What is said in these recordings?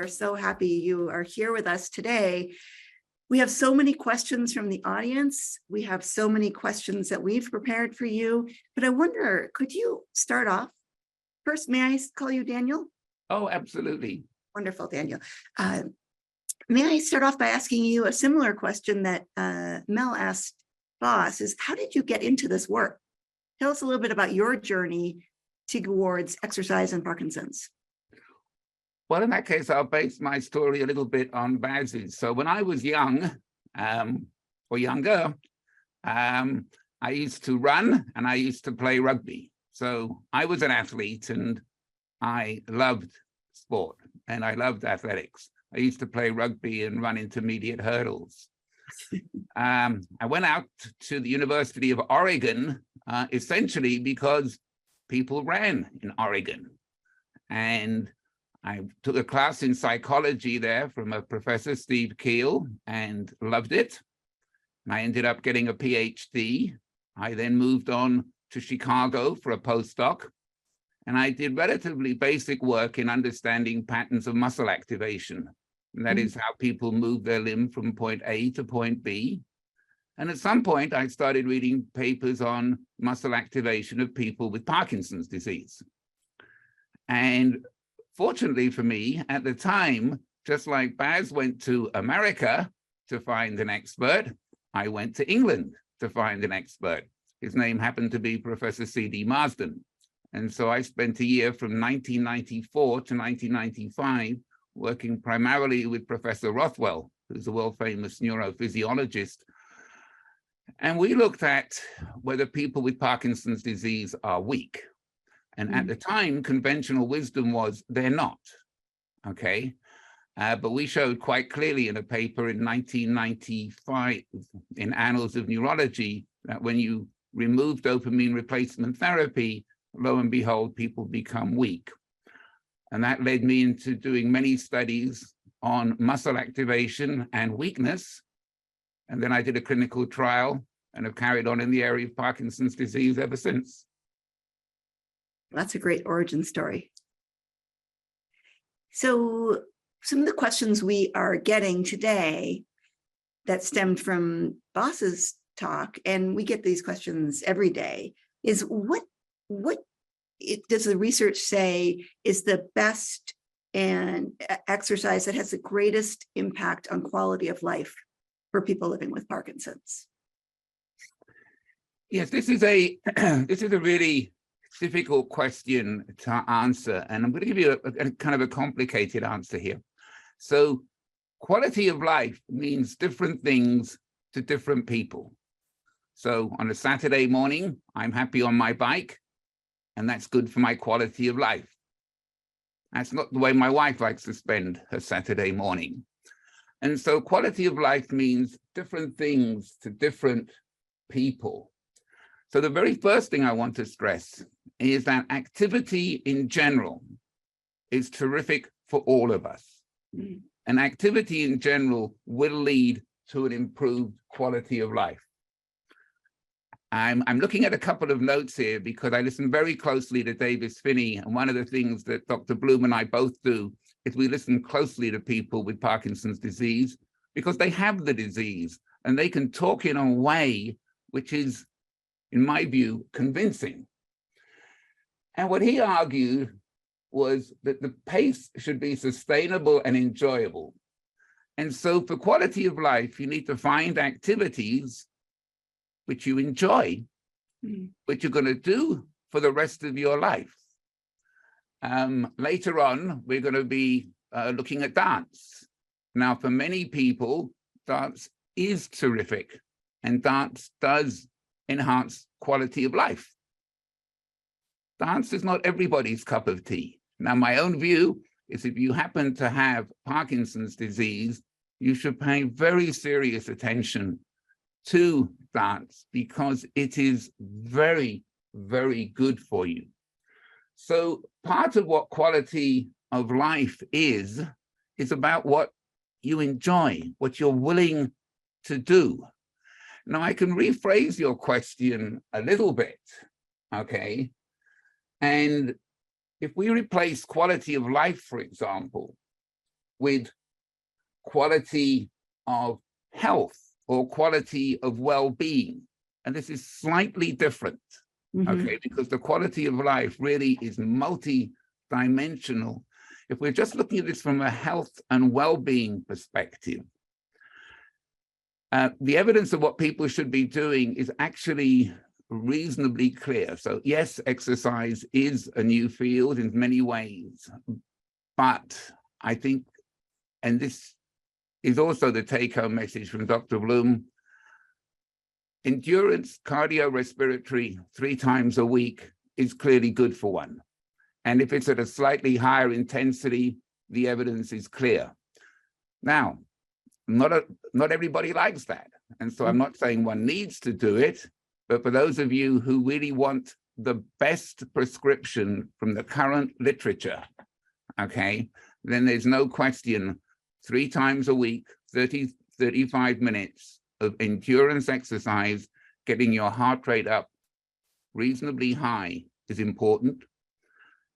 are so happy you are here with us today. We have so many questions from the audience. We have so many questions that we've prepared for you, but I wonder, could you start off? First, may I call you Daniel? Oh, absolutely. Wonderful, Daniel. May I start off by asking you a similar question that Mel asked Boss, is how did you get into this work? Tell us a little bit about your journey towards exercise and Parkinson's. Well, in that case, I'll base my story a little bit on Baz's. So when I was young, or younger, I used to run and I used to play rugby. So I was an athlete and I loved sport and I loved athletics. I used to play rugby and run intermediate hurdles. I went out to the University of Oregon, essentially because people ran in Oregon. And I took a class in psychology there from a professor, Steve Keel, and loved it. And I ended up getting a PhD. I then moved on to Chicago for a postdoc. And I did relatively basic work in understanding patterns of muscle activation. And that is how people move their limb from point A to point B. And at some point, I started reading papers on muscle activation of people with Parkinson's disease. And fortunately for me, at the time, just like Baz went to America to find an expert, I went to England to find an expert. His name happened to be Professor C.D. Marsden. And so I spent a year from 1994 to 1995 working primarily with Professor Rothwell, who's a world-famous neurophysiologist. And we looked at whether people with Parkinson's disease are weak. And at the time, conventional wisdom was they're not, okay? But we showed quite clearly in a paper in 1995 in Annals of Neurology that when you remove dopamine replacement therapy, lo and behold, people become weak. And that led me into doing many studies on muscle activation and weakness. And then I did a clinical trial and have carried on in the area of Parkinson's disease ever since. That's a great origin story. So some of the questions we are getting today that stemmed from Boss's talk, and we get these questions every day, is what does the research say is the best and exercise that has the greatest impact on quality of life for people living with Parkinson's? Yes, this is a really difficult question to answer, and I'm going to give you a kind of a complicated answer here. So quality of life means different things to different people. So on a Saturday morning, I'm happy on my bike, and that's good for my quality of life. That's not the way my wife likes to spend her Saturday morning. And so quality of life means different things to different people. So the very first thing I want to stress is that activity in general is terrific for all of us. And activity in general will lead to an improved quality of life. I'm looking at a couple of notes here because I listen very closely to Davis Phinney, and one of the things that Dr. Bloom and I both do is we listen closely to people with Parkinson's disease because they have the disease and they can talk in a way which is, in my view, convincing. And what he argued was that the pace should be sustainable and enjoyable. And so for quality of life, you need to find activities which you enjoy, which you're going to do for the rest of your life. Later on, we're going to be looking at dance. Now, for many people, dance is terrific, and dance does enhance quality of life. Dance is not everybody's cup of tea. Now, my own view is if you happen to have Parkinson's disease, you should pay very serious attention to dance because it is very, very good for you. So part of what quality of life is about what you enjoy, what you're willing to do. Now, I can rephrase your question a little bit, okay? And if we replace quality of life, for example, with quality of health or quality of well-being. And this is slightly different, okay, because the quality of life really is multi-dimensional. If we're just looking at this from a health and well-being perspective, the evidence of what people should be doing is actually reasonably clear. So yes, exercise is a new field in many ways, but I think, and this is also the take-home message from Dr. Bloom, endurance cardiorespiratory 3 times a week is clearly good for one. And if it's at a slightly higher intensity, the evidence is clear. Now, not everybody likes that. And so I'm not saying one needs to do it, but for those of you who really want the best prescription from the current literature, okay, then there's no question 3 times a week, 30, 35 minutes of endurance exercise, getting your heart rate up reasonably high is important.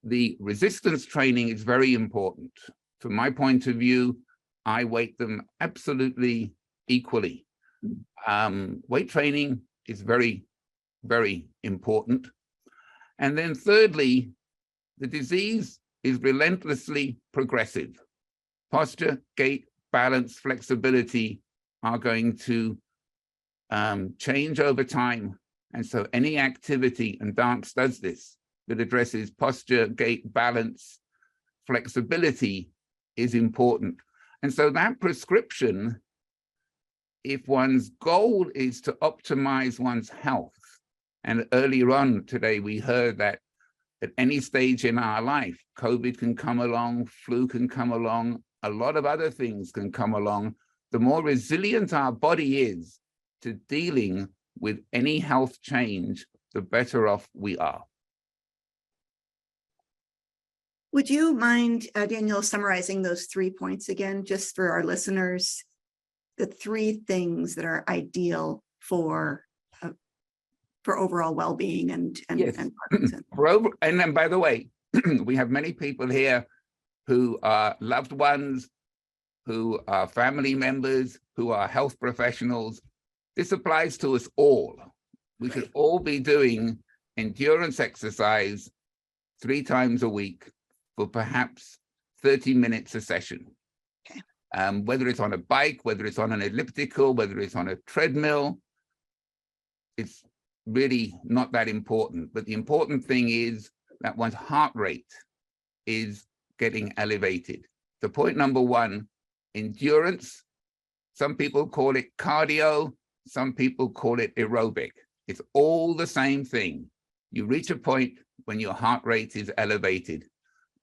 The resistance training is very important. From my point of view, I weight them absolutely equally. Weight training is very, very important. And then thirdly, the disease is relentlessly progressive. Posture, gait, balance, flexibility are going to change over time. And so any activity, and dance does this, that addresses posture, gait, balance, flexibility is important. And so that prescription, if one's goal is to optimize one's health, and earlier on today we heard that at any stage in our life, COVID can come along, flu can come along, a lot of other things can come along. The more resilient our body is to dealing with any health change, the better off we are. Would you mind, Daniel, summarizing those 3 points again, just for our listeners, the 3 things that are ideal for overall well-being and Yes. Parkinson? And then, by the way, we have many people here who are loved ones, who are family members, who are health professionals. This applies to us all. We should all be doing endurance exercise 3 times a week for perhaps 30 minutes a session. Okay. Whether it's on a bike, whether it's on an elliptical, whether it's on a treadmill, it's really not that important. But the important thing is that one's heart rate is getting elevated. So point number 1, endurance. Some people call it cardio, some people call it aerobic. It's all the same thing. You reach a point when your heart rate is elevated.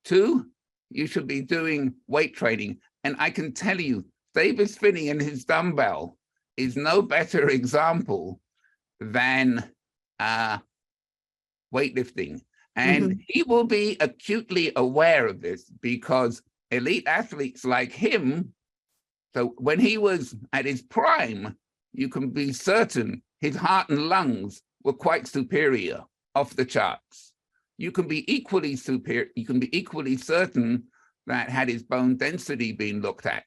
2, you should be doing weight training. And I can tell you, Davis Phinney and his dumbbell is no better example than weightlifting. And he will be acutely aware of this because elite athletes like him, so when he was at his prime, you can be certain his heart and lungs were quite superior, off the charts. You can be equally superior, you can be equally certain that had his bone density been looked at,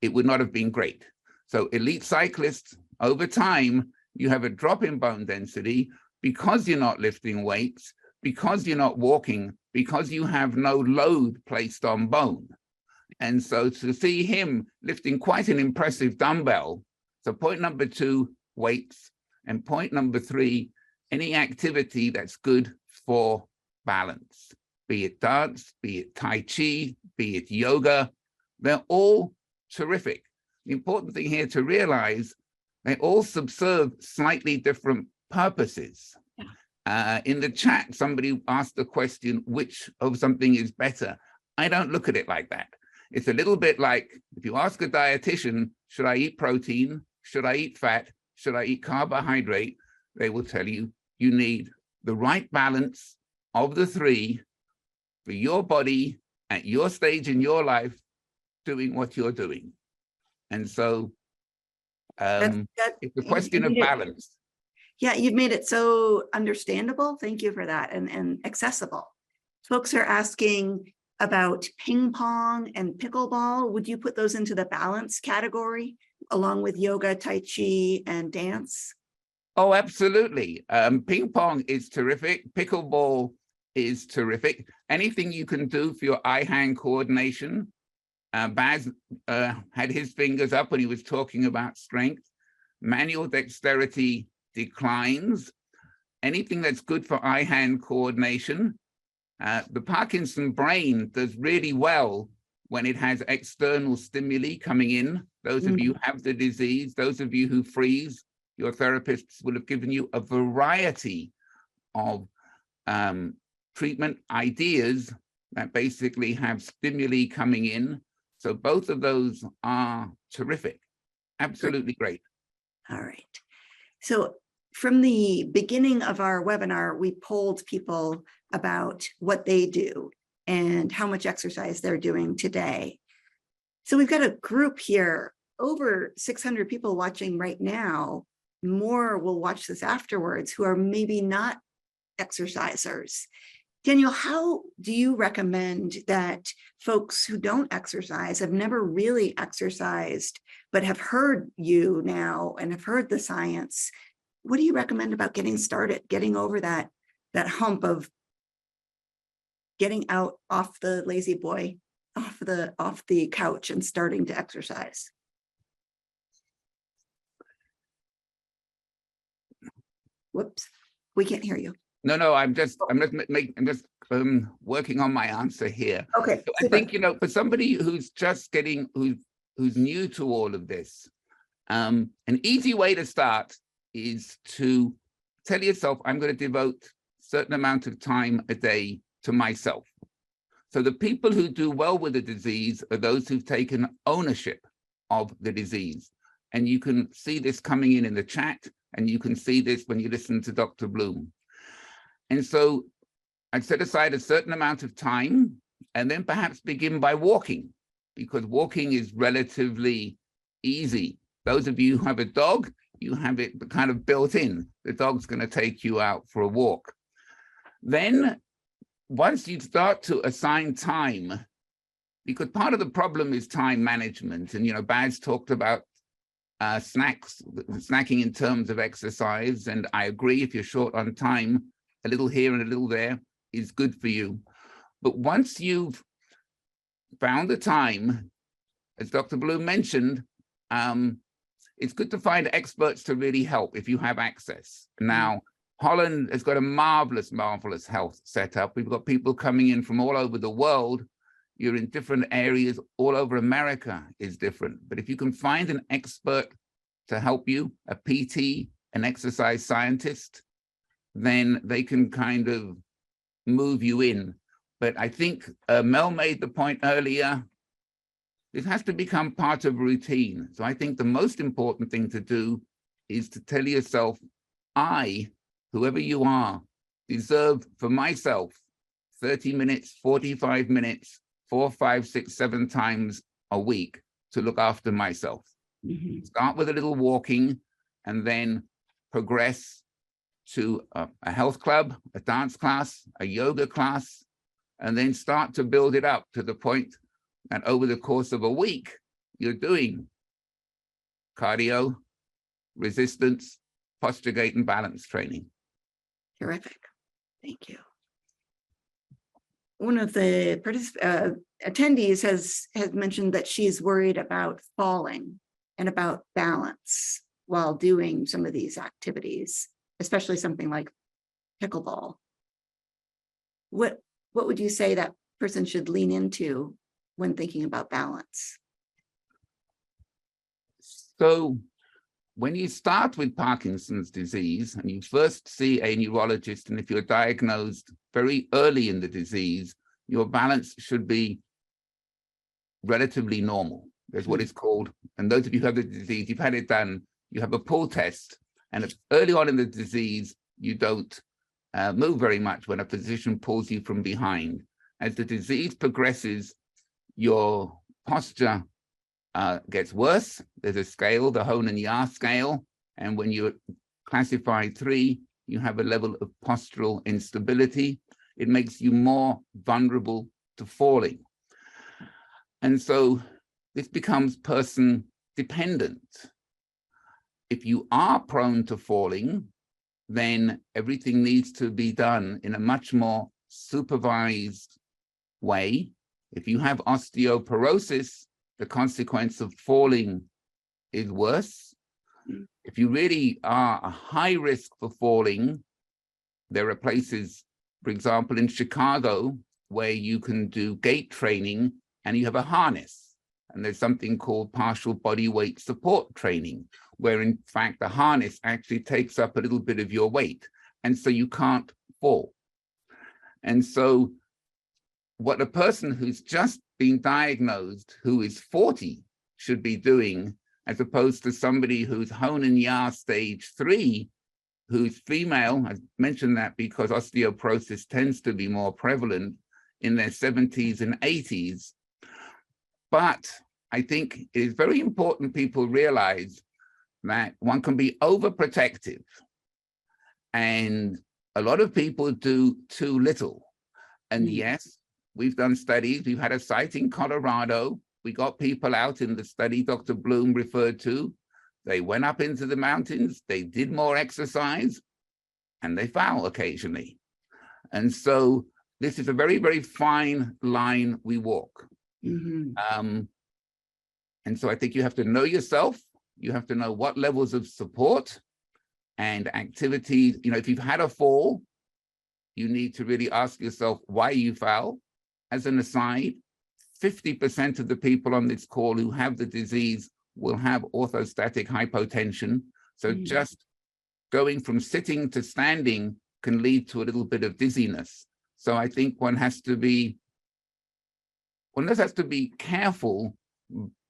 it would not have been great. So elite cyclists, over time, you have a drop in bone density because you're not lifting weights, because you're not walking, because you have no load placed on bone. And so to see him lifting quite an impressive dumbbell. So point number 2, weights. And point number 3, any activity that's good for balance, be it dance, be it Tai Chi, be it yoga, they're all terrific. The important thing here to realize, they all subserve slightly different purposes. In the chat, somebody asked the question, which of something is better? I don't look at it like that. It's a little bit like, if you ask a dietitian, should I eat protein? Should I eat fat? Should I eat carbohydrate? They will tell you, you need the right balance of the 3 for your body at your stage in your life, doing what you're doing. And so it's a question of balance. Yeah, you've made it so understandable. Thank you for that, and accessible. Folks are asking, about ping pong and pickleball. Would you put those into the balance category along with yoga, tai chi, and dance? Oh, absolutely. Ping pong is terrific. Pickleball is terrific. Anything you can do for your eye-hand coordination. Baz had his fingers up when he was talking about strength. Manual dexterity declines. Anything that's good for eye-hand coordination. The Parkinson brain does really well when it has external stimuli coming in. Those of you who have the disease, those of you who freeze, your therapists will have given you a variety of treatment ideas that basically have stimuli coming in. So both of those are terrific. Absolutely great. All right. So from the beginning of our webinar, we polled people about what they do and how much exercise they're doing today. So we've got a group here, over 600 people watching right now. More will watch this afterwards who are maybe not exercisers. Daniel, how do you recommend that folks who don't exercise, have never really exercised, but have heard you now and have heard the science, what do you recommend about getting started, getting over that hump of getting out off the lazy boy, off the couch and starting to exercise? Whoops, we can't hear you. No, I'm just working on my answer here. Okay. So I think, for somebody who's just getting, who's new to all of this, an easy way to start is to tell yourself, I'm going to devote a certain amount of time a day to myself. So the people who do well with the disease are those who've taken ownership of the disease. And you can see this coming in the chat, and you can see this when you listen to Dr. Bloom. And so I'd set aside a certain amount of time and then perhaps begin by walking, because walking is relatively easy. Those of you who have a dog, you have it kind of built in. The dog's going to take you out for a walk. Then once you start to assign time, because part of the problem is time management. And, Baz talked about snacking in terms of exercise. And I agree, if you're short on time, a little here and a little there is good for you. But once you've found the time, as Dr. Bloom mentioned, it's good to find experts to really help if you have access. Now, Holland has got a marvelous health setup. We've got people coming in from all over the world. You're in different areas. All over America is different. But if you can find an expert to help you, a PT, an exercise scientist, then they can kind of move you in. But I think Mel made the point earlier, it has to become part of routine. So I think the most important thing to do is to tell yourself, I, whoever you are, deserve for myself 30 minutes, 45 minutes, 4, 5, 6, 7 times a week to look after myself. Start with a little walking and then progress to a health club, a dance class, a yoga class, and then start to build it up to the point that over the course of a week, you're doing cardio, resistance, posture, gait, and balance training. Terrific. Thank you. One of the attendees has mentioned that she's worried about falling and about balance while doing some of these activities, especially something like pickleball. What would you say that person should lean into when thinking about balance? So when you start with Parkinson's disease and you first see a neurologist, and if you're diagnosed very early in the disease, your balance should be relatively normal. There's what is called, and those of you who have the disease, you've had it done, you have a pull test. And if early on in the disease, you don't move very much when a physician pulls you from behind. As the disease progresses, your posture gets worse. There's a scale, the Hone and Yahr scale. And when you're classified 3, you have a level of postural instability. It makes you more vulnerable to falling. And so this becomes person dependent. If you are prone to falling, then everything needs to be done in a much more supervised way. If you have osteoporosis, the consequence of falling is worse. If you really are a high risk for falling, there are places, for example, in Chicago, where you can do gait training and you have a harness. And there's something called partial body weight support training, where in fact the harness actually takes up a little bit of your weight. And so you can't fall. And so what a person who's just been diagnosed, who is 40, should be doing, as opposed to somebody who's Hone and Yahr stage 3, who's female, I mentioned that because osteoporosis tends to be more prevalent in their 70s and 80s. But I think it is very important people realize that one can be overprotective. And a lot of people do too little. And yes, we've done studies. We've had a site in Colorado. We got people out in the study Dr. Bloom referred to. They went up into the mountains, they did more exercise, and they fell occasionally. And so this is a very, very fine line we walk. And so I think you have to know yourself. You have to know what levels of support and activities. You know, if you've had a fall, you need to really ask yourself why you fell. As an aside, 50% of the people on this call who have the disease will have orthostatic hypotension. So just going from sitting to standing can lead to a little bit of dizziness. So I think one has to be careful,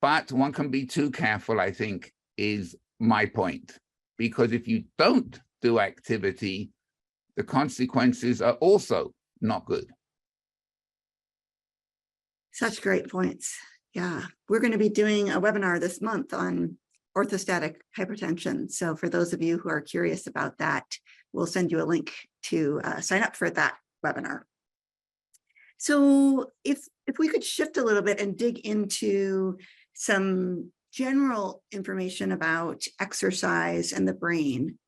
but one can be too careful, I think, is my point. Because if you don't do activity, the consequences are also not good. Such great points. Yeah, we're going to be doing a webinar this month on orthostatic hypertension. So for those of you who are curious about that, we'll send you a link to sign up for that webinar. So if we could shift a little bit and dig into some general information about exercise and the brain,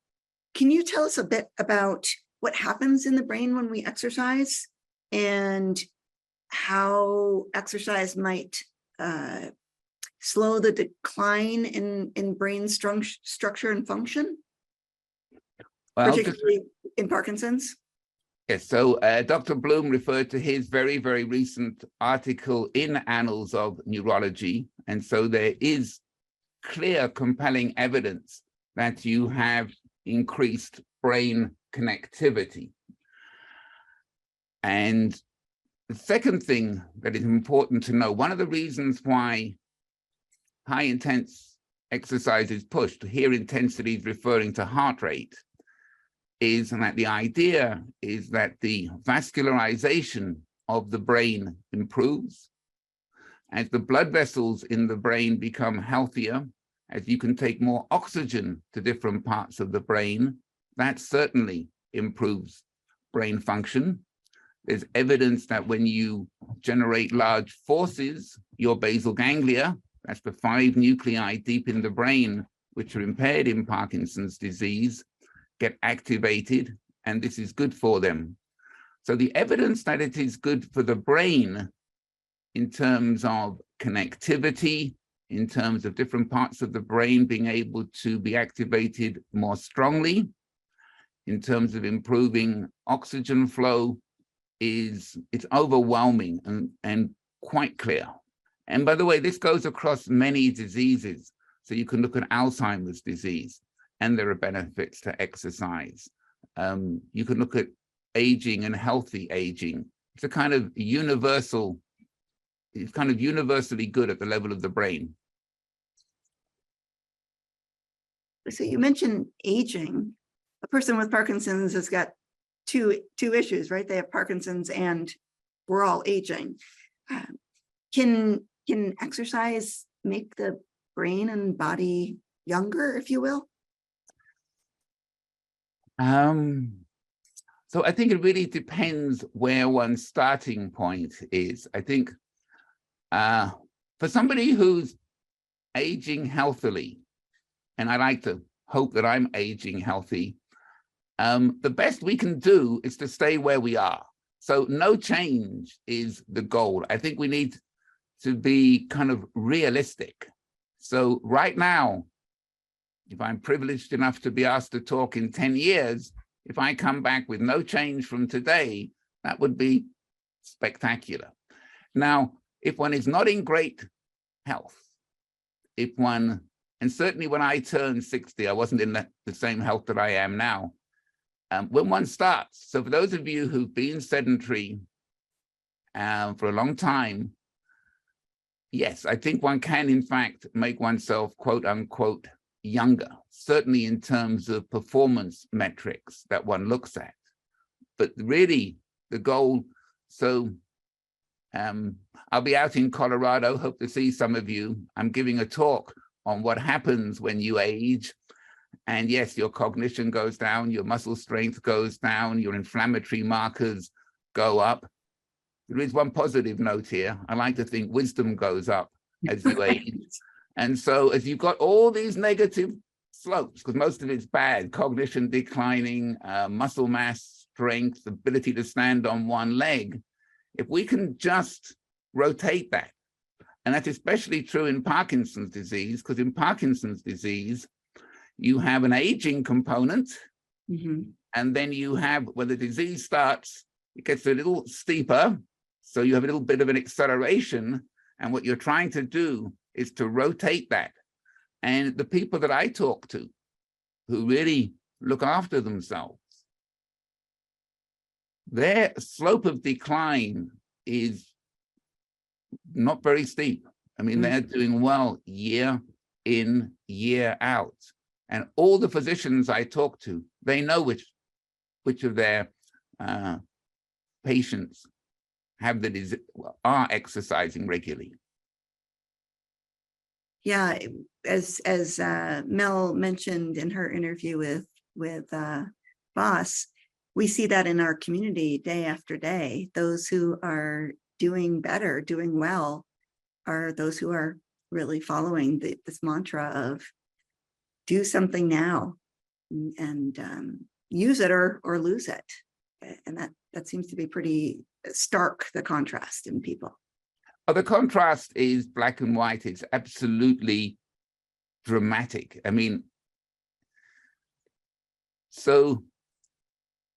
can you tell us a bit about what happens in the brain when we exercise and how exercise might slow the decline in brain structure and function, well, particularly in Parkinson's? Yes, so Dr. Bloom referred to his very, very recent article in Annals of Neurology. And so there is clear, compelling evidence that you have increased brain connectivity. And the second thing that is important to know, one of the reasons why high intense exercise is pushed, here intensity is referring to heart rate, is that the idea is that the vascularization of the brain improves. As the blood vessels in the brain become healthier, as you can take more oxygen to different parts of the brain, that certainly improves brain function. There's evidence that when you generate large forces, your basal ganglia, that's the 5 nuclei deep in the brain, which are impaired in Parkinson's disease, get activated, and this is good for them. So the evidence that it is good for the brain in terms of connectivity, in terms of different parts of the brain being able to be activated more strongly, in terms of improving oxygen flow, it's overwhelming and quite clear. And by the way, this goes across many diseases. So you can look at Alzheimer's disease, and there are benefits to exercise. You can look at aging and healthy aging. It's a kind of universal, it's kind of universally good at the level of the brain. So you mentioned aging. A person with Parkinson's has got two issues, right? They have Parkinson's and we're all aging. Can exercise make the brain and body younger, if you will? So I think it really depends where one's starting point is. I think for somebody who's aging healthily, and I like to hope that I'm aging healthy, the best we can do is to stay where we are. So no change is the goal. I think we need to be kind of realistic. So right now, if I'm privileged enough to be asked to talk in 10 years, if I come back with no change from today, that would be spectacular. Now, if one is not in great health, if one, and certainly when I turned 60, I wasn't in the same health that I am now. When one starts, so for those of you who've been sedentary for a long time, yes, I think one can, in fact, make oneself, quote unquote, younger, certainly in terms of performance metrics that one looks at. But really, the goal, so I'll be out in Colorado, hope to see some of you. I'm giving a talk on what happens when you age. And yes, your cognition goes down, your muscle strength goes down, your inflammatory markers go up. There is one positive note here. I like to think wisdom goes up as you age. And so as you've got all these negative slopes, because most of it's bad, cognition declining, muscle mass, strength, ability to stand on one leg, if we can just rotate that, and that's especially true in Parkinson's disease, because in Parkinson's disease, you have an aging component, and then you have, when the disease starts, it gets a little steeper, so you have a little bit of an acceleration, and what you're trying to do is to rotate that. And the people that I talk to, who really look after themselves, their slope of decline is not very steep. I mean, they're doing well year in, year out. And all the physicians I talk to, they know which of their patients have the disease, are exercising regularly. Yeah, as Mel mentioned in her interview with Boss, we see that in our community day after day. Those who are doing better, doing well, are those who are really following this mantra of do something now and use it or lose it. And that seems to be pretty stark, the contrast in people. Oh, the contrast is black and white. It's absolutely dramatic. I mean, so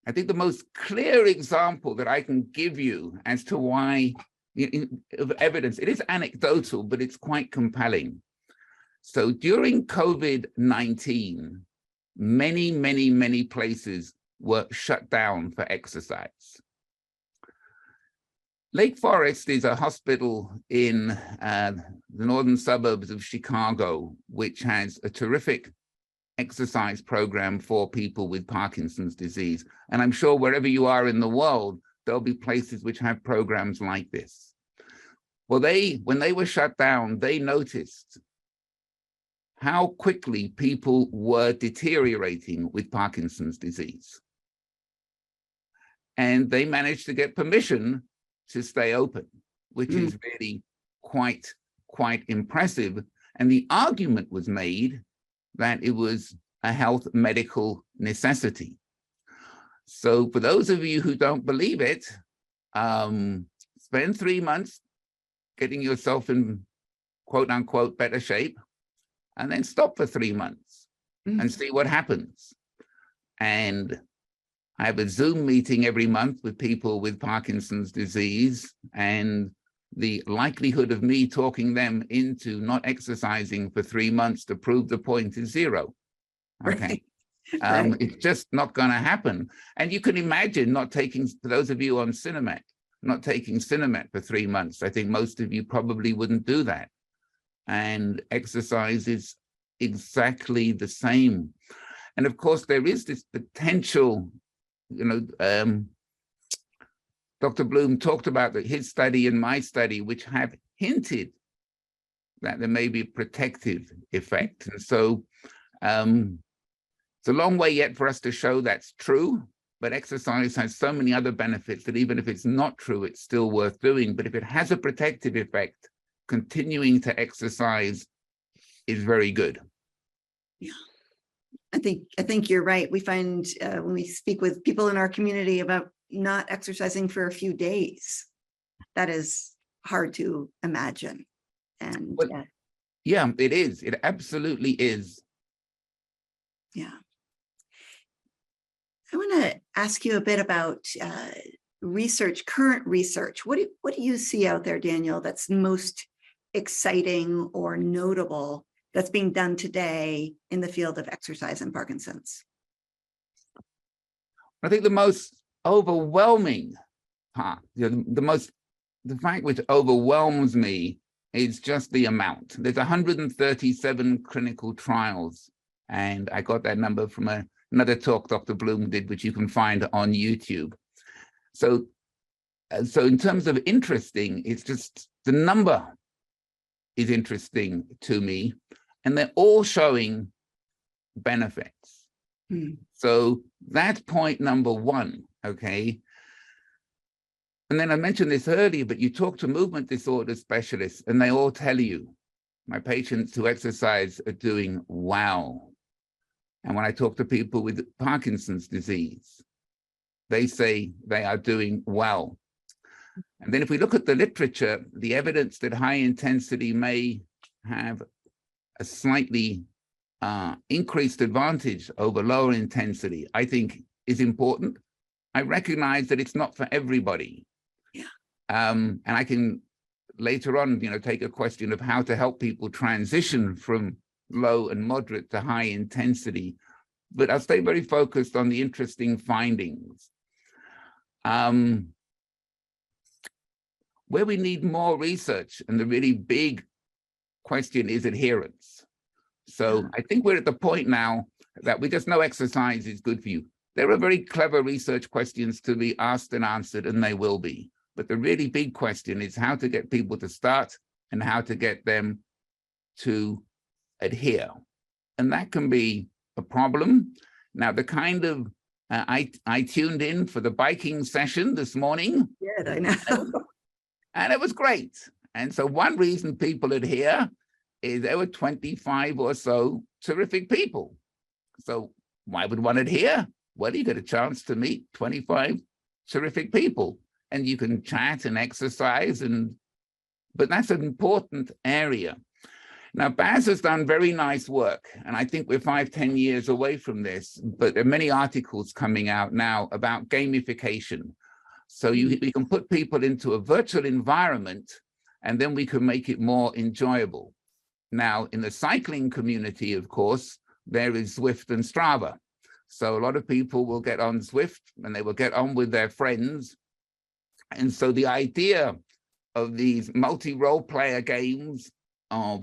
I think the most clear example that I can give you as to why, of evidence, it is anecdotal, but it's quite compelling. So during COVID-19, many places were shut down for exercise. Lake Forest is a hospital in the northern suburbs of Chicago, which has a terrific exercise program for people with Parkinson's disease. And I'm sure wherever you are in the world, there'll be places which have programs like this. Well, when they were shut down, they noticed how quickly people were deteriorating with Parkinson's disease. And they managed to get permission to stay open, which is really quite impressive. And the argument was made that it was a health medical necessity. So for those of you who don't believe it, spend 3 months getting yourself in quote unquote better shape, and then stop for 3 months and see what happens. And I have a Zoom meeting every month with people with Parkinson's disease, and the likelihood of me talking them into not exercising for 3 months to prove the point is zero. Okay. Right. It's just not going to happen. And you can imagine not taking, for those of you on Cinemet, not taking Cinemet for 3 months. I think most of you probably wouldn't do that. And exercise is exactly the same. And of course, there is this potential, Dr. Bloom talked about his study and my study, which have hinted that there may be a protective effect. And so it's a long way yet for us to show that's true, but exercise has so many other benefits that even if it's not true, it's still worth doing. But if it has a protective effect, continuing to exercise is very good. Yeah. I think you're right. We find when we speak with people in our community about not exercising for a few days, that is hard to imagine. And well, yeah, it is. It absolutely is. Yeah. I want to ask you a bit about research, current research. What do you see out there, Daniel, that's most exciting or notable that's being done today in the field of exercise and Parkinson's? I think the most overwhelming part, the fact which overwhelms me is just the amount. There's 137 clinical trials, and I got that number from another talk Dr. Bloom did, which you can find on YouTube. So in terms of interesting, it's just the number is interesting to me, and they're all showing benefits. So that's point number one, okay? And then I mentioned this earlier, but you talk to movement disorder specialists and they all tell you, my patients who exercise are doing well. And when I talk to people with Parkinson's disease, they say they are doing well. And then if we look at the literature, the evidence that high intensity may have a slightly increased advantage over lower intensity, I think is important. I recognize that it's not for everybody. Yeah. And I can later on, take a question of how to help people transition from low and moderate to high intensity. But I'll stay very focused on the interesting findings. Where we need more research, and the really big question is adherence. So I think we're at the point now that we just know exercise is good for you. There are very clever research questions to be asked and answered, and they will be. But the really big question is how to get people to start and how to get them to adhere. And that can be a problem. Now, the kind of, I tuned in for the biking session this morning. Yeah, I know. And it was great. And so one reason people adhere is there were 25 or so terrific people. So why would one adhere? Well, you get a chance to meet 25 terrific people and you can chat and exercise, but that's an important area. Now, Baz has done very nice work, and I think we're 5-10 years away from this, but there are many articles coming out now about gamification. So we can put people into a virtual environment, and then we can make it more enjoyable. Now, in the cycling community, of course, there is Zwift and Strava. So a lot of people will get on Zwift, and they will get on with their friends. And so the idea of these multi-role player games, of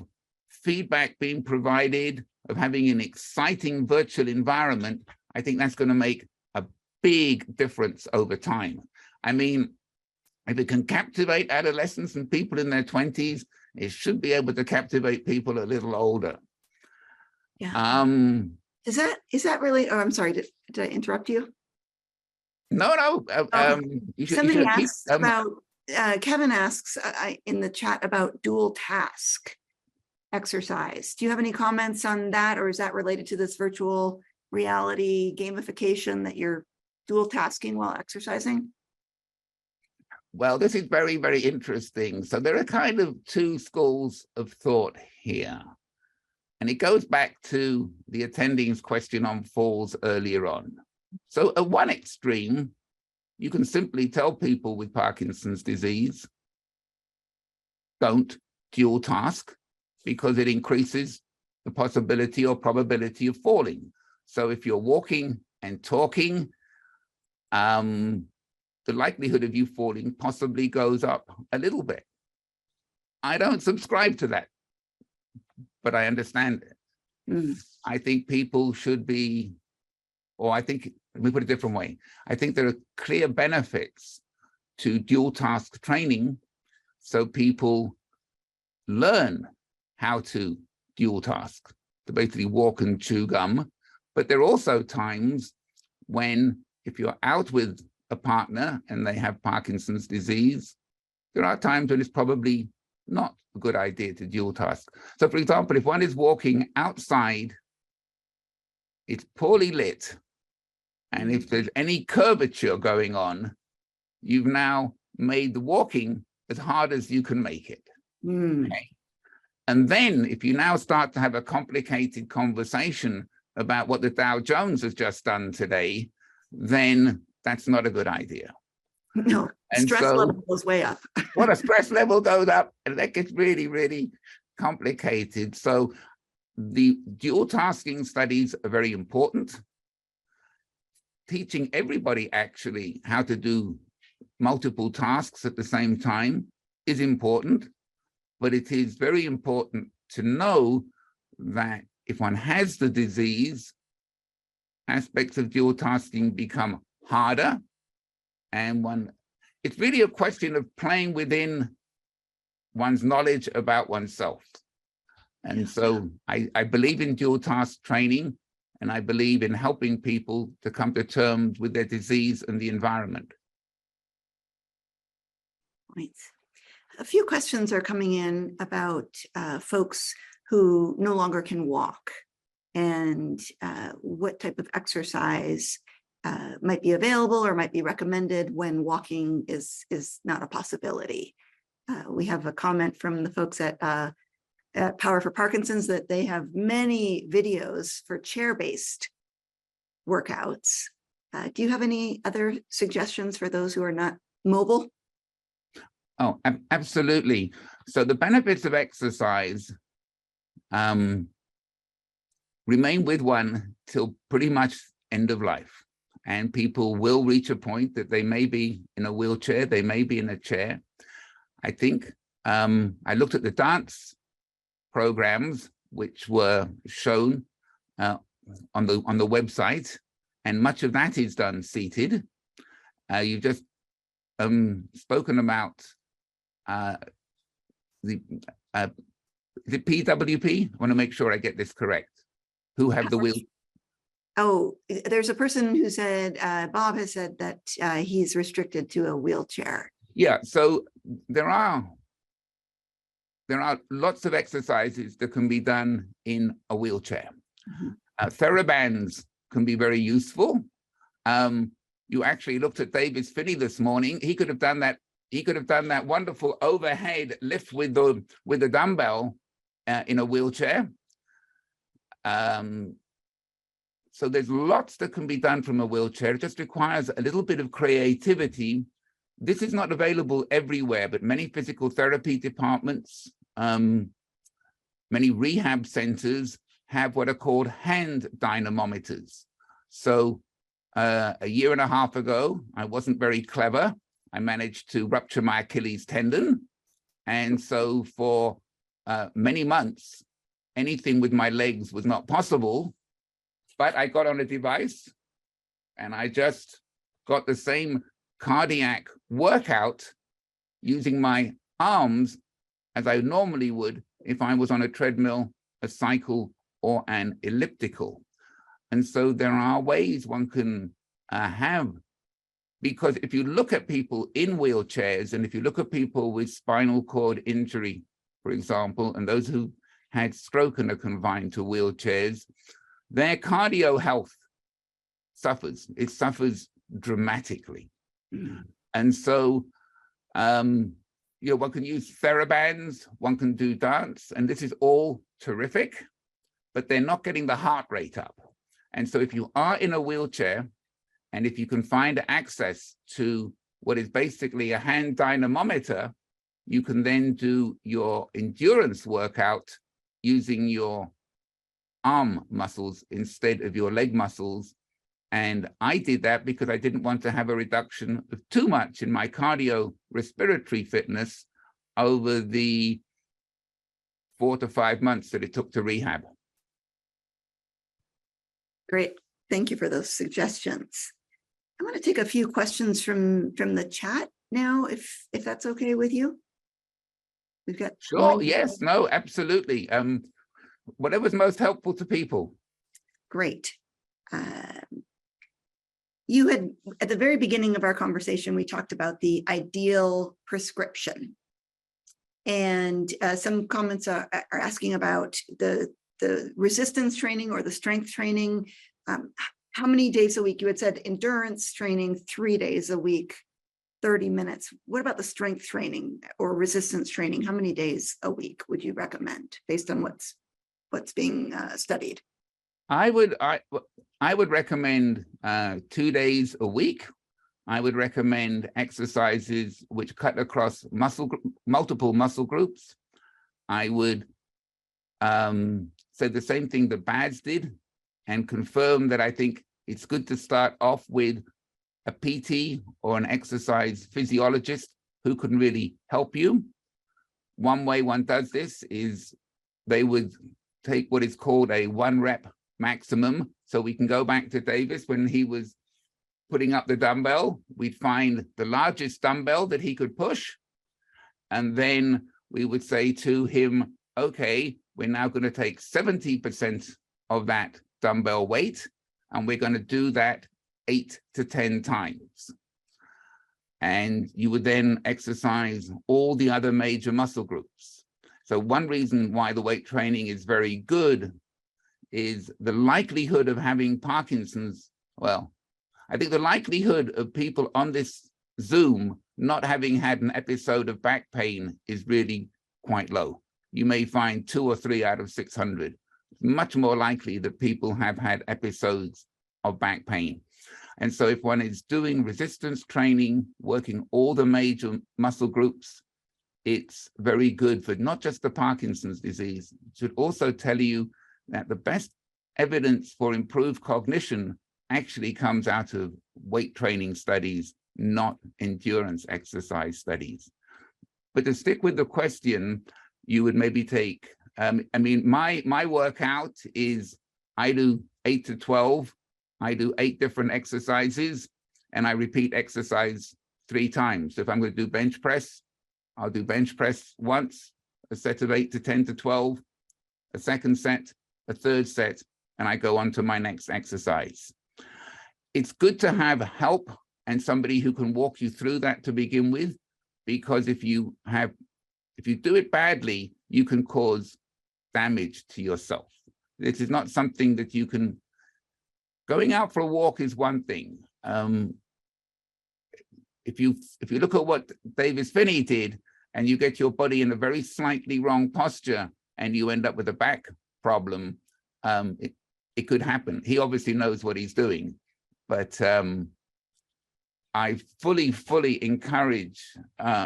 feedback being provided, of having an exciting virtual environment, I think that's going to make a big difference over time. I mean, if it can captivate adolescents and people in their 20s, it should be able to captivate people a little older. Yeah. Is that really, oh, I'm sorry, did I interrupt you? No. Somebody asks about, Kevin asks in the chat about dual task exercise. Do you have any comments on that, or is that related to this virtual reality gamification that you're dual tasking while exercising? Well, this is very, very interesting. So there are kind of two schools of thought here. And it goes back to the attending's question on falls earlier on. So at one extreme, you can simply tell people with Parkinson's disease, don't dual task, because it increases the possibility or probability of falling. So if you're walking and talking, the likelihood of you falling possibly goes up a little bit. I don't subscribe to that, but I understand it. I think people should be, or I think, let me put it a different way. I think there are clear benefits to dual task training, so people learn how to dual task, to basically walk and chew gum. But there are also times when if you're out with a partner and they have Parkinson's disease, there are times when it's probably not a good idea to dual task. So for example, if one is walking outside, it's poorly lit, and if there's any curvature going on, you've now made the walking as hard as you can make it. Okay? And then if you now start to have a complicated conversation about what the Dow Jones has just done today, then that's not a good idea. No, And stress level goes way up. What a stress level goes up, and that gets really, really complicated. So the dual tasking studies are very important. Teaching everybody actually how to do multiple tasks at the same time is important, but it is very important to know that if one has the disease, aspects of dual tasking become harder, and it's really a question of playing within one's knowledge about oneself. And so I believe in dual task training, and I believe in helping people to come to terms with their disease and the environment. Right. A few questions are coming in about folks who no longer can walk, and what type of exercise might be available or might be recommended when walking is not a possibility. We have a comment from the folks at Power for Parkinson's that they have many videos for chair-based workouts. Do you have any other suggestions for those who are not mobile? Oh, absolutely. So the benefits of exercise remain with one till pretty much end of life. And people will reach a point that they may be in a wheelchair, they may be in a chair. I think I looked at the dance programs which were shown on the website, and much of that is done seated. You've just spoken about the PWP. I want to make sure I get this correct. Who have the wheel? Oh, there's a person who said, Bob has said that he's restricted to a wheelchair. Yeah, so there are lots of exercises that can be done in a wheelchair. Therabands can be very useful. You actually looked at David's Phinney this morning. He could have done that. He could have done that wonderful overhead lift with the dumbbell in a wheelchair. So there's lots that can be done from a wheelchair. It just requires a little bit of creativity. This is not available everywhere, but many physical therapy departments, many rehab centers have what are called hand dynamometers. So a year and a half ago, I wasn't very clever. I managed to rupture my Achilles tendon. And so for many months, anything with my legs was not possible. But I got on a device and I just got the same cardiac workout using my arms as I normally would if I was on a treadmill, a cycle, or an elliptical. And so there are ways one can have, because if you look at people in wheelchairs, and if you look at people with spinal cord injury, for example, and those who had stroke and are confined to wheelchairs, their cardio health suffers. It suffers dramatically. And so, one can use therabands, one can do dance, and this is all terrific, but they're not getting the heart rate up. And so if you are in a wheelchair, and if you can find access to what is basically a hand dynamometer, you can then do your endurance workout using your arm muscles instead of your leg muscles. And I did that because I didn't want to have a reduction of too much in my cardiorespiratory fitness over the 4 to 5 months that it took to rehab. Great. Thank you for those suggestions. I want to take a few questions from the chat now, if that's okay with you. We've got Sure. Yes. No. Absolutely. Whatever's most helpful to people. Great. You had, at the very beginning of our conversation, we talked about the ideal prescription. And some comments are asking about the resistance training or the strength training. How many days a week? You had said endurance training 3 days a week, 30 minutes. What about the strength training or resistance training? How many days a week would you recommend based on what's being studied? I would recommend 2 days a week. I would recommend exercises which cut across multiple muscle groups. I would say the same thing that Baz did and confirm that I think it's good to start off with a PT or an exercise physiologist who can really help you. One way one does this is they would take what is called a 1 rep maximum. So we can go back to Davis when he was putting up the dumbbell. We'd find the largest dumbbell that he could push. And then we would say to him, okay, we're now going to take 70% of that dumbbell weight, and we're going to do that 8 to 10 times. And you would then exercise all the other major muscle groups. So one reason why the weight training is very good is the likelihood of having Parkinson's. Well, I think the likelihood of people on this Zoom not having had an episode of back pain is really quite low. You may find 2 or 3 out of 600. It's much more likely that people have had episodes of back pain. And so if one is doing resistance training, working all the major muscle groups, it's very good for not just the Parkinson's disease. It should also tell you that the best evidence for improved cognition actually comes out of weight training studies, not endurance exercise studies. But to stick with the question, you would maybe take, my workout is, I do 8 to 12, I do 8 different exercises, and I repeat exercise 3 times. So if I'm going to do bench press, I'll do bench press once, a set of 8 to 10 to 12, a second set, a third set, and I go on to my next exercise. It's good to have help and somebody who can walk you through that to begin with, because if you do it badly, you can cause damage to yourself. This is not something that you can. Going out for a walk is one thing. If you look at what Phinney did, and you get your body in a very slightly wrong posture, and you end up with a back problem, it could happen. He obviously knows what he's doing, but I fully encourage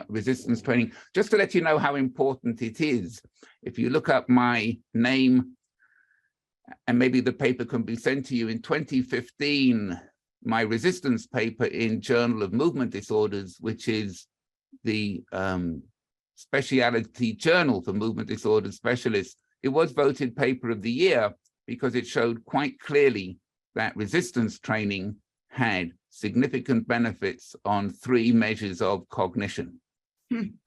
resistance training. Just to let you know how important it is, if you look up my name, and maybe the paper can be sent to you, in 2015, my resistance paper in Journal of Movement Disorders, which is the specialty journal for movement disorder specialists, it was voted paper of the year because it showed quite clearly that resistance training had significant benefits on 3 measures of cognition.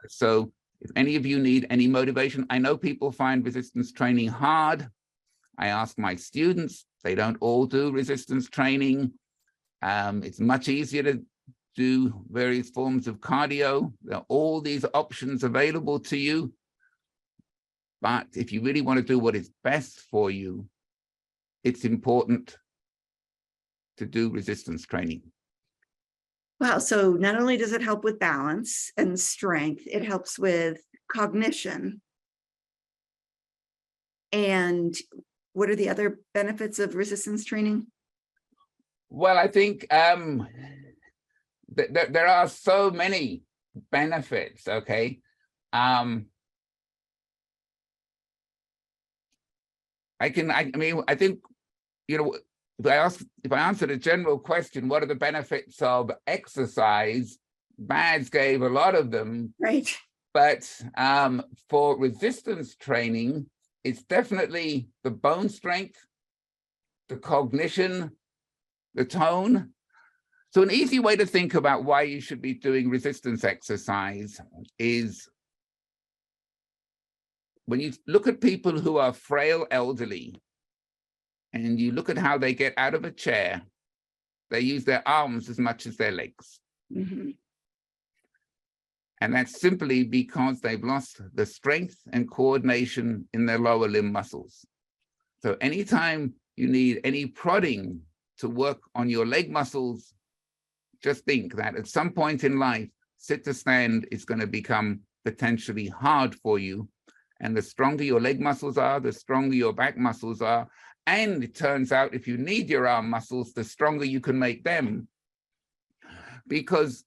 So if any of you need any motivation, I know people find resistance training hard. I ask my students, they don't all do resistance training. It's much easier to do various forms of cardio. There are all these options available to you. But if you really want to do what is best for you, it's important to do resistance training. Wow. So not only does it help with balance and strength, it helps with cognition. And what are the other benefits of resistance training? Well, I think there are so many benefits, okay? I think, you know, if I answer the general question, what are the benefits of exercise? Baz gave a lot of them. Right. But for resistance training, it's definitely the bone strength, the cognition, the tone. So an easy way to think about why you should be doing resistance exercise is when you look at people who are frail elderly, and you look at how they get out of a chair, they use their arms as much as their legs. Mhm. And that's simply because they've lost the strength and coordination in their lower limb muscles. So anytime you need any prodding to work on your leg muscles, just think that at some point in life, sit to stand is going to become potentially hard for you. And the stronger your leg muscles are, the stronger your back muscles are. And it turns out if you need your arm muscles, the stronger you can make them. Because,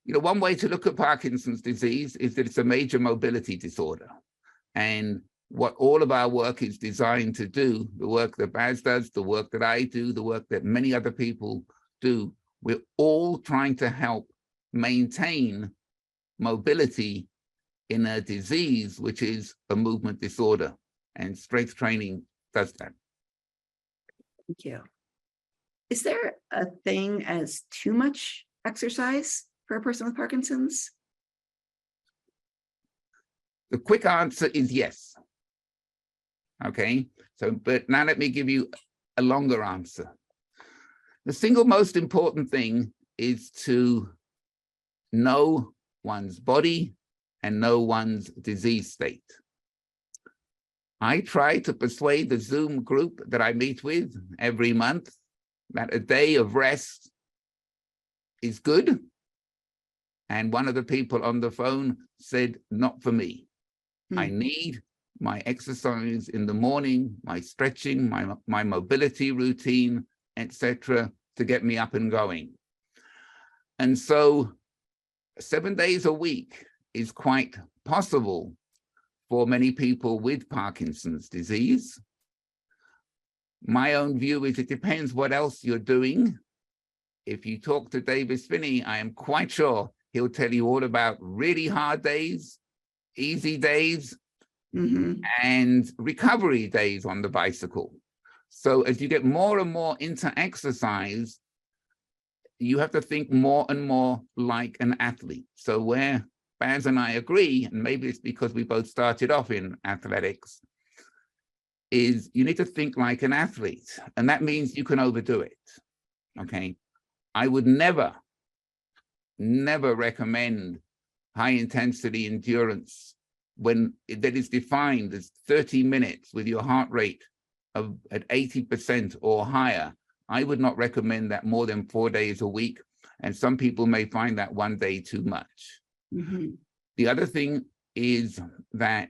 you know, one way to look at Parkinson's disease is that it's a major mobility disorder. And what all of our work is designed to do, the work that Baz does, the work that I do, the work that many other people do, we're all trying to help maintain mobility in a disease, which is a movement disorder. And strength training does that. Thank you. Is there a thing as too much exercise for a person with Parkinson's? The quick answer is yes. Okay, so, but now let me give you a longer answer. The single most important thing is to know one's body and know one's disease state. I try to persuade the Zoom group that I meet with every month that a day of rest is good. And one of the people on the phone said, not for me. I need my exercise in the morning, my stretching, my mobility routine, etc., to get me up and going. And so 7 days a week is quite possible for many people with Parkinson's disease. My own view is it depends what else you're doing. If you talk to Phinney, I am quite sure he'll tell you all about really hard days, easy days, and recovery days on the bicycle. So as you get more and more into exercise, you have to think more and more like an athlete. So where Baz and I agree, and maybe it's because we both started off in athletics, is you need to think like an athlete. And that means you can overdo it, okay? I would never recommend high intensity endurance when that is defined as 30 minutes with your heart rate at 80% or higher. I would not recommend that more than 4 days a week. And some people may find that 1 day too much. The other thing is that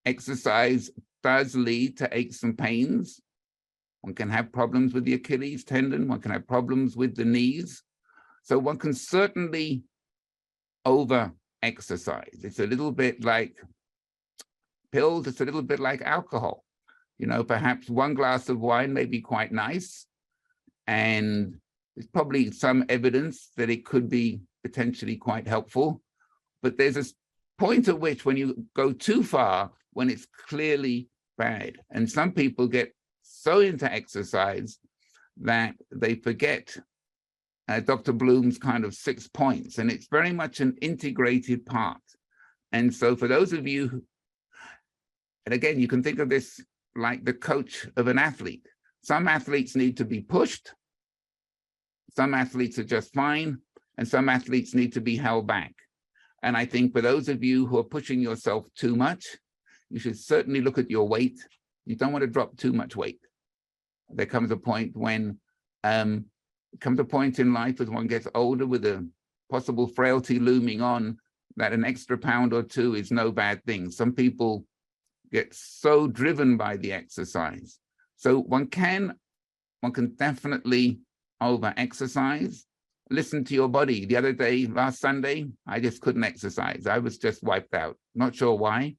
exercise does lead to aches and pains. One can have problems with the Achilles tendon. One can have problems with the knees. So one can certainly over-exercise. It's a little bit like pills. It's a little bit like alcohol. You know, perhaps 1 glass of wine may be quite nice. And there's probably some evidence that it could be potentially quite helpful. But there's a point at which when you go too far, when it's clearly bad. And some people get so into exercise that they forget Dr. Bloom's kind of 6 points, and it's very much an integrated part. And so for those of you, and again, you can think of this like the coach of an athlete. Some athletes need to be pushed. Some athletes are just fine, and some athletes need to be held back. And I think for those of you who are pushing yourself too much, you should certainly look at your weight. You don't want to drop too much weight. There comes a point when, comes a point in life as one gets older with a possible frailty looming on, that an extra pound or 2 is no bad thing. Some people get so driven by the exercise. So one can definitely over-exercise. Listen to your body. The other day, last Sunday, I just couldn't exercise. I was just wiped out. Not sure why.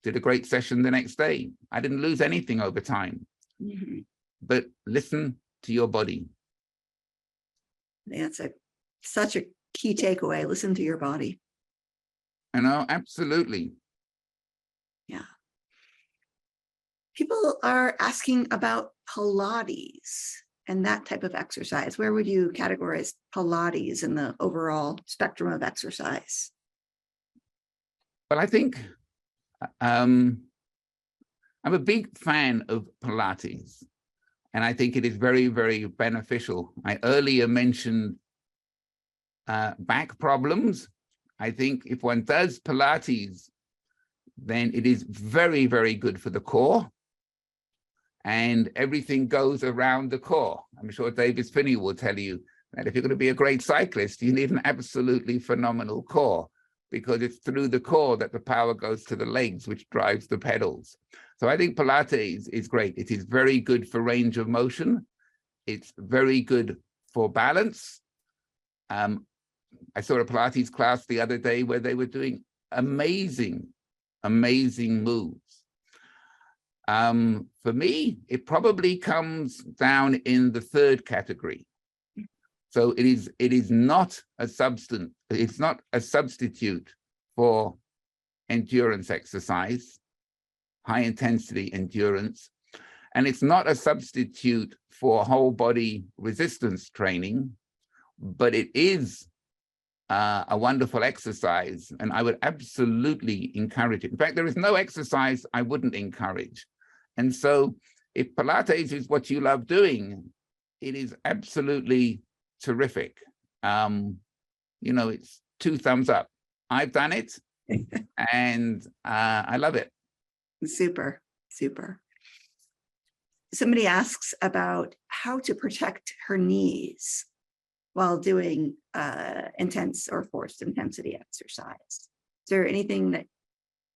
Did a great session the next day. I didn't lose anything over time. But listen to your body. That's such a key takeaway. Listen to your body. You know, absolutely. Yeah. People are asking about Pilates and that type of exercise. Where would you categorize Pilates in the overall spectrum of exercise? Well, I think I'm a big fan of Pilates. And I think it is very, very beneficial. I earlier mentioned back problems. I think if one does Pilates, then it is very, very good for the core. And everything goes around the core. I'm sure David Phinney will tell you that if you're going to be a great cyclist, you need an absolutely phenomenal core, because it's through the core that the power goes to the legs, which drives the pedals. So I think Pilates is great. It is very good for range of motion. It's very good for balance. I saw a Pilates class the other day where they were doing amazing, amazing moves. For me, it probably comes down in the third category. So it is not a substance, it's not a substitute for endurance exercise, high intensity endurance, and it's not a substitute for whole body resistance training, but it is a wonderful exercise, and I would absolutely encourage it. In fact, there is no exercise I wouldn't encourage. And so if Pilates is what you love doing, it is absolutely terrific. You know, it's 2 thumbs up. I've done it and I love it. Super, super. Somebody asks about how to protect her knees while doing intense or forced intensity exercise. Is there anything that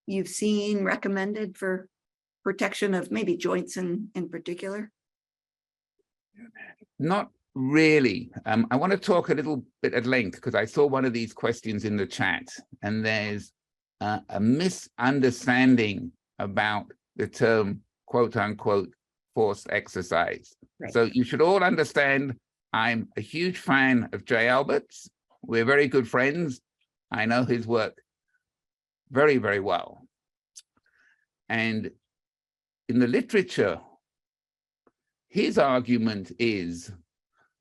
you've seen recommended for protection of maybe joints in particular? Not really. I want to talk a little bit at length because I saw one of these questions in the chat, and there's a misunderstanding about the term quote unquote forced exercise. Right. So you should all understand I'm a huge fan of Jay Alberts. We're very good friends. I know his work very, very well. And in the literature, his argument is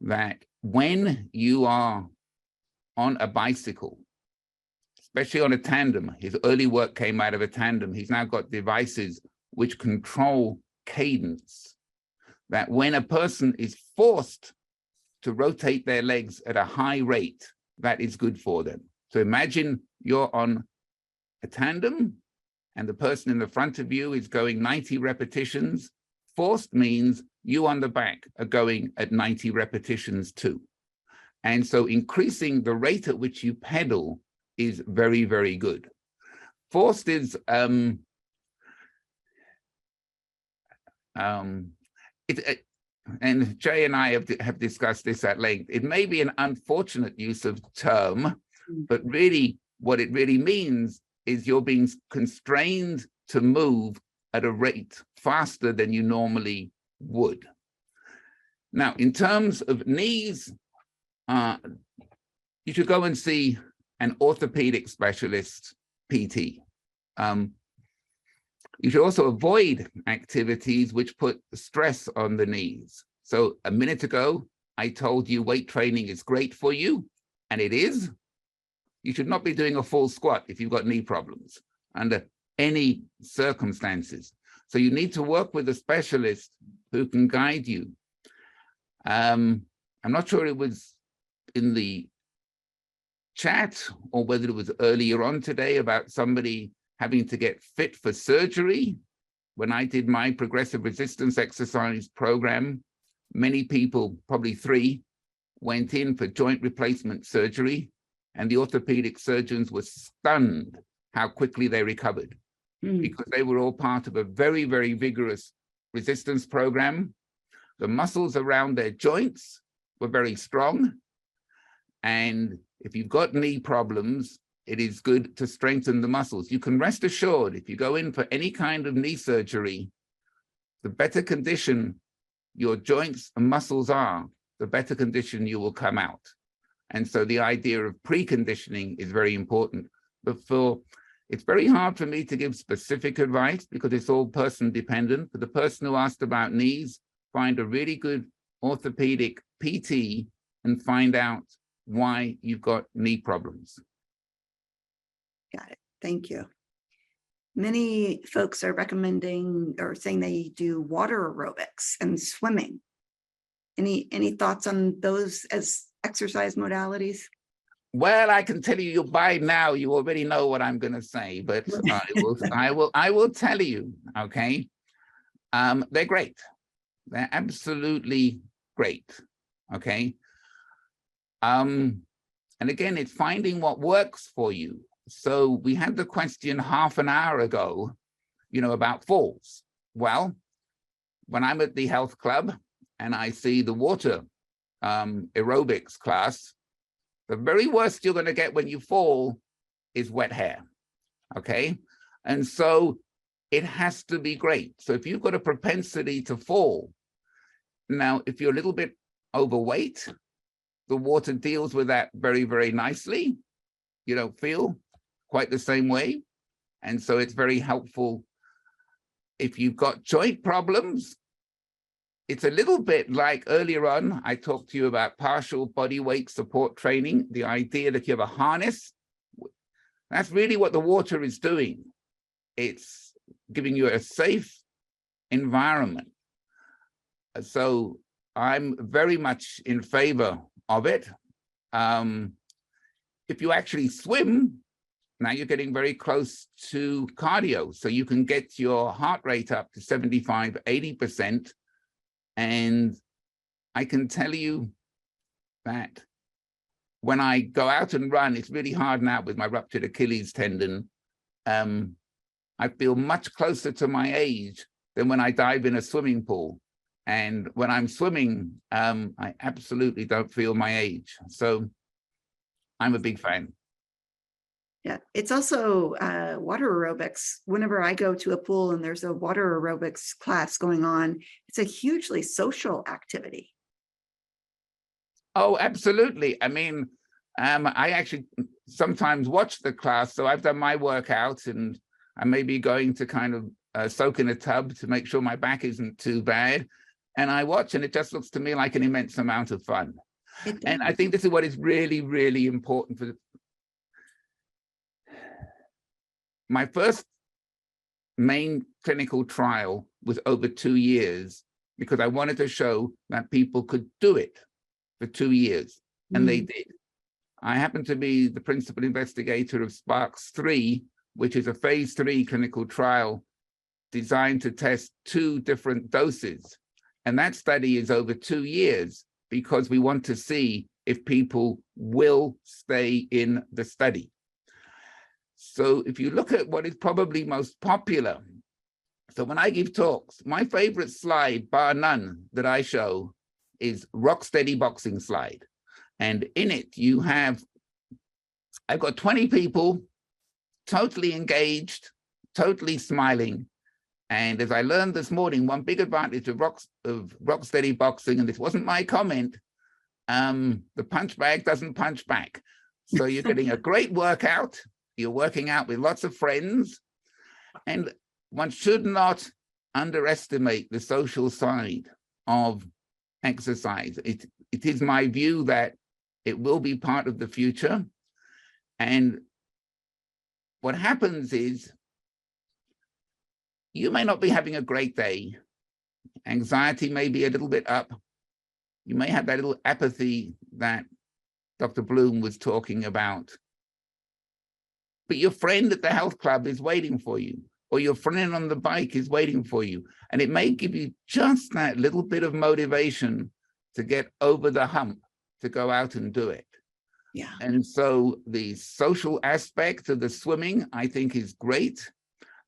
that when you are on a bicycle, especially on a tandem, his early work came out of a tandem. He's now got devices which control cadence, that when a person is forced to rotate their legs at a high rate, that is good for them. So imagine you're on a tandem and the person in the front of you is going 90 repetitions. Forced means you on the back are going at 90 repetitions too. And so increasing the rate at which you pedal is very, very good. Forced is, and Jay and I have discussed this at length. It may be an unfortunate use of term, but really what it really means is you're being constrained to move at a rate faster than you normally would. Now, in terms of knees, you should go and see an orthopedic specialist, PT. You should also avoid activities which put stress on the knees. So a minute ago, I told you weight training is great for you, and it is. You should not be doing a full squat if you've got knee problems under any circumstances. So you need to work with a specialist who can guide you. I'm not sure it was in the chat or whether it was earlier on today about somebody having to get fit for surgery. When I did my progressive resistance exercise program, many people, probably 3, went in for joint replacement surgery, and the orthopedic surgeons were stunned how quickly they recovered because they were all part of a very, very vigorous resistance program. The muscles around their joints were very strong. And if you've got knee problems, it is good to strengthen the muscles. You can rest assured if you go in for any kind of knee surgery, the better condition your joints and muscles are, the better condition you will come out. And so the idea of preconditioning is very important. But it's very hard for me to give specific advice because it's all person dependent. For the person who asked about knees, find a really good orthopedic PT and find out why you've got knee problems. Got it. Thank you. Many folks are recommending or saying they do water aerobics and swimming Any thoughts on those as exercise modalities? Well, I can tell you by now, you already know what I'm going to say, but I will tell you, okay? They're great. They're absolutely great, okay? And again, it's finding what works for you. So we had the question half an hour ago, about falls. Well, when I'm at the health club and I see the water aerobics class, the very worst you're going to get when you fall is wet hair, okay? And so it has to be great. So if you've got a propensity to fall, now, if you're a little bit overweight, the water deals with that very, very nicely. You don't feel quite the same way. And so it's very helpful. If you've got joint problems, it's a little bit like earlier on, I talked to you about partial body weight support training, the idea that you have a harness. That's really what the water is doing. It's giving you a safe environment. So I'm very much in favor of it. If you actually swim, now you're getting very close to cardio. So you can get your heart rate up to 75, 80%. And I can tell you that when I go out and run, it's really hard now with my ruptured Achilles tendon. I feel much closer to my age than when I dive in a swimming pool. And when I'm swimming, I absolutely don't feel my age. So I'm a big fan. Yeah, it's also water aerobics. Whenever I go to a pool and there's a water aerobics class going on, it's a hugely social activity. Oh, absolutely. I mean, I actually sometimes watch the class. So I've done my workout and I may be going to kind of soak in a tub to make sure my back isn't too bad. And I watch and it just looks to me like an immense amount of fun. And I think this is what is really, really important for my first main clinical trial was over 2 years because I wanted to show that people could do it for 2 years, and they did. I happen to be the principal investigator of Sparks 3, which is a phase 3 clinical trial designed to test 2 different doses. And that study is over 2 years because we want to see if people will stay in the study. So if you look at what is probably most popular, so when I give talks, my favorite slide, bar none, that I show is rock steady boxing slide. And in it, I've got 20 people totally engaged, totally smiling. And as I learned this morning, one big advantage of rock steady boxing, and this wasn't my comment, the punch bag doesn't punch back. So you're getting a great workout. You're working out with lots of friends, and one should not underestimate the social side of exercise. It is my view that it will be part of the future. And what happens is you may not be having a great day. Anxiety may be a little bit up. You may have that little apathy that Dr. Bloom was talking about. But your friend at the health club is waiting for you, or your friend on the bike is waiting for you. And it may give you just that little bit of motivation to get over the hump, to go out and do it. Yeah. And so the social aspect of the swimming, I think, is great.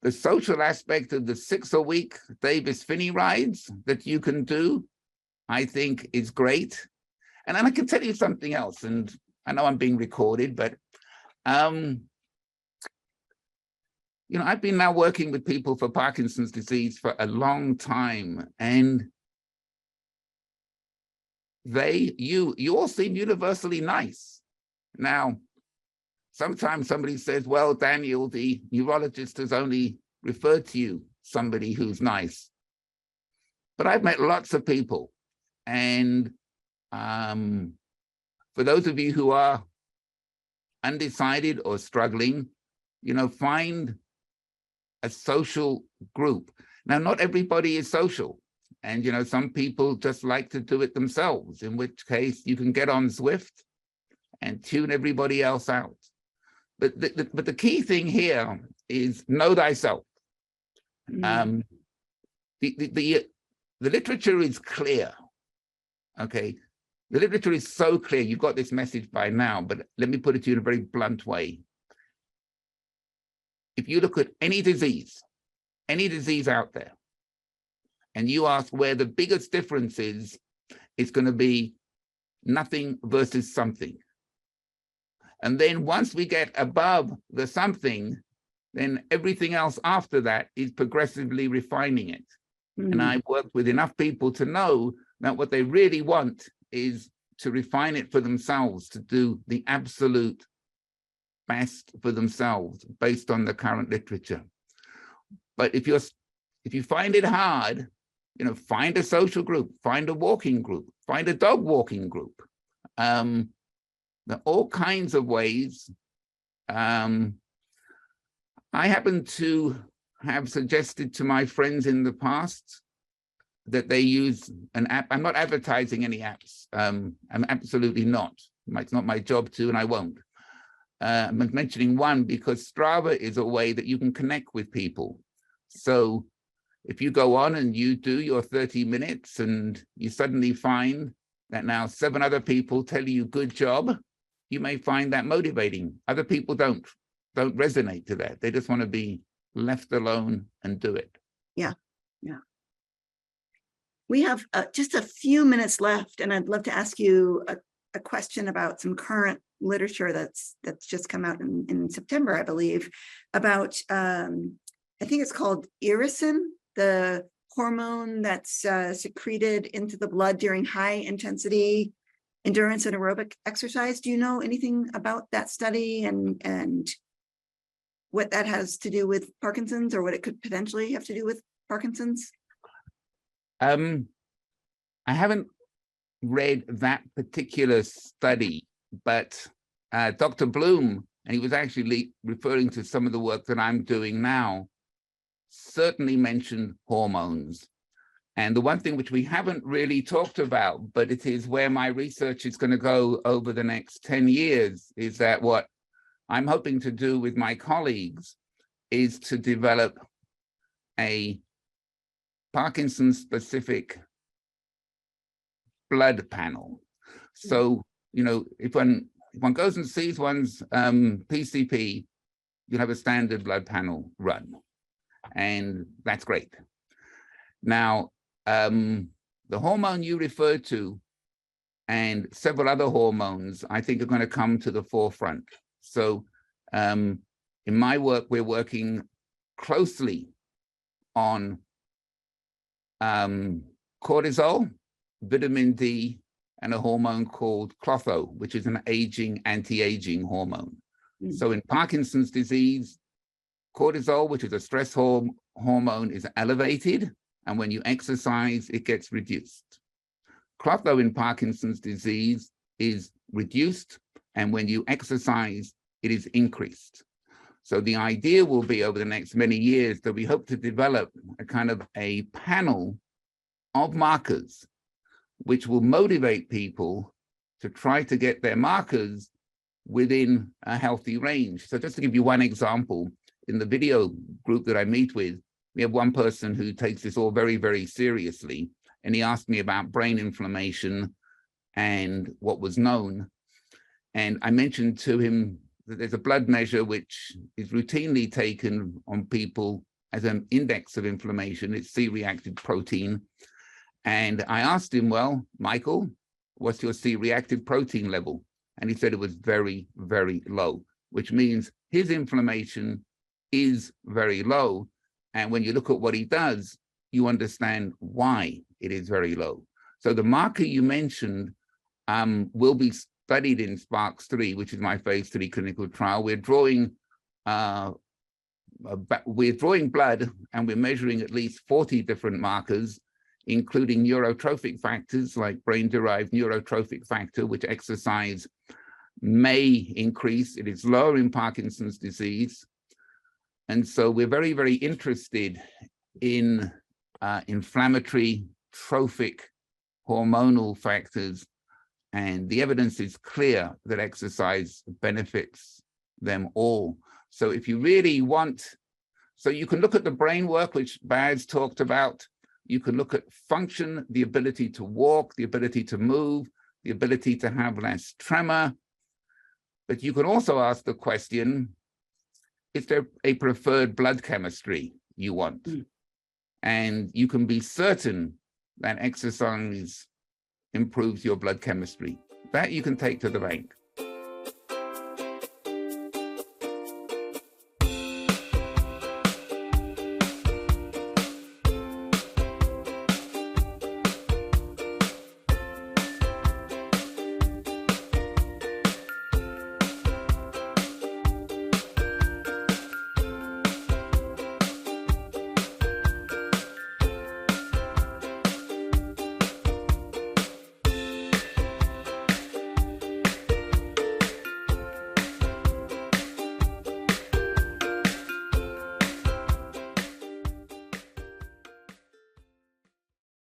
The social aspect of the 6-a-week Davis Phinney rides that you can do, I think is great. And then I can tell you something else, and I know I'm being recorded, but I've been now working with people for Parkinson's disease for a long time, and you all seem universally nice. Now, sometimes somebody says, well, Daniel, the neurologist has only referred to you somebody who's nice. But I've met lots of people, and for those of you who are undecided or struggling, find a social group. Now, not everybody is social. And, you know, some people just like to do it themselves, in which case you can get on Zwift and tune everybody else out. But the key thing here is know thyself. The literature is clear, okay? The literature is so clear. You've got this message by now, but let me put it to you in a very blunt way. If you look at any disease out there, and you ask where the biggest difference is, it's going to be nothing versus something. And then once we get above the something, then everything else after that is progressively refining it. And I've worked with enough people to know that what they really want is to refine it for themselves, to do the absolute best for themselves based on the current literature. But if you find it hard, you know, find a social group, find a walking group, find a dog walking group. There are all kinds of ways. I happen to have suggested to my friends in the past that they use an app. I'm not advertising any apps. I'm absolutely not. It's not my job to, and I won't. I'm mentioning one because Strava is a way that you can connect with people. So if you go on and you do your 30 minutes and you suddenly find that now 7 other people tell you good job, you may find that motivating. Other people don't resonate to that. They just want to be left alone and do it. Yeah. We have just a few minutes left, and I'd love to ask you a question about some current literature that's just come out in September, I believe, about I think it's called irisin, the hormone that's secreted into the blood during high intensity endurance and aerobic exercise. Do you know anything about that study and what that has to do with Parkinson's, or what it could potentially have to do with Parkinson's? I haven't read that particular study, but Dr. Bloom, and he was actually referring to some of the work that I'm doing now, certainly mentioned hormones. And the one thing which we haven't really talked about, but it is where my research is going to go over the next 10 years, is that what I'm hoping to do with my colleagues is to develop a Parkinson-specific blood panel. So, you know, if one goes and sees one's PCP, you'll have a standard blood panel run, and that's great. Now, the hormone you referred to and several other hormones, I think, are going to come to the forefront. So in my work, we're working closely on cortisol, vitamin D, and a hormone called clotho, which is an anti-aging hormone. So in Parkinson's disease, cortisol, which is a stress hormone, is elevated, and when you exercise, it gets reduced. Clotho in Parkinson's disease is reduced, and when you exercise, it is increased. So the idea will be over the next many years that we hope to develop a kind of a panel of markers which will motivate people to try to get their markers within a healthy range. So just to give you one example, in the video group that I meet with, we have one person who takes this all very, very seriously, and he asked me about brain inflammation and what was known. And I mentioned to him that there's a blood measure which is routinely taken on people as an index of inflammation. It's C-reactive protein. And I asked him, well, Michael, what's your C-reactive protein level? And he said it was very, very low, which means his inflammation is very low. And when you look at what he does, you understand why it is very low. So the marker you mentioned will be studied in SPARKS-3, which is my phase 3 clinical trial. We're drawing blood, and we're measuring at least 40 different markers, including neurotrophic factors like brain-derived neurotrophic factor, which exercise may increase. It is lower in Parkinson's disease. And so we're very, very interested in inflammatory trophic hormonal factors, and the evidence is clear that exercise benefits them all. So if you really want, so you can look at the brain work, which Baz talked about. You can look at function, the ability to walk, the ability to move, the ability to have less tremor. But you can also ask the question, is there a preferred blood chemistry you want? And you can be certain that exercise improves your blood chemistry. That you can take to the bank.